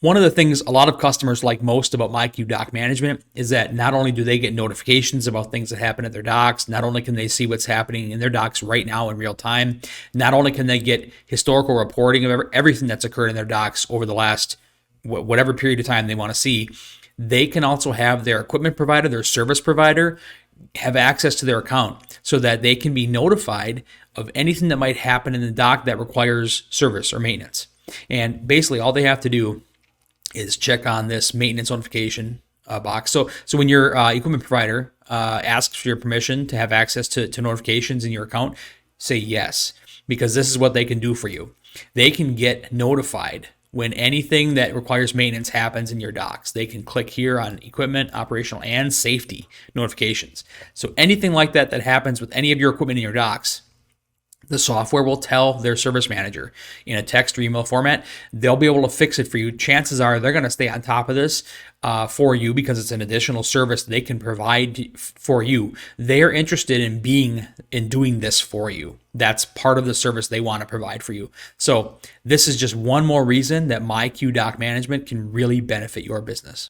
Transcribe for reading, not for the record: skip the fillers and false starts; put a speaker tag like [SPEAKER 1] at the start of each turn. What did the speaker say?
[SPEAKER 1] One of the things a lot of customers like most about myQ Doc Management is that not only do they get notifications about things that happen at their docs, not only can they see what's happening in their docs right now in real time, not only can they get historical reporting of everything that's occurred in their docs over the last whatever period of time they want to see, they can also have their equipment provider, their service provider, have access to their account so that they can be notified of anything that might happen in the doc that requires service or maintenance. And basically all they have to do is check on this maintenance notification box. So when your equipment provider asks for your permission to have access to notifications in your account, say yes, because this is what they can do for you. They can get notified when anything that requires maintenance happens in your docs. They can click here on equipment, operational, and safety notifications. So anything like that happens with any of your equipment in your docs, the software will tell their service manager in a text or email format. They'll be able to fix it for you. Chances are they're going to stay on top of this for you because it's an additional service they can provide for you. They're interested in doing this for you. That's part of the service they want to provide for you. So this is just one more reason that myQ Doc Management can really benefit your business.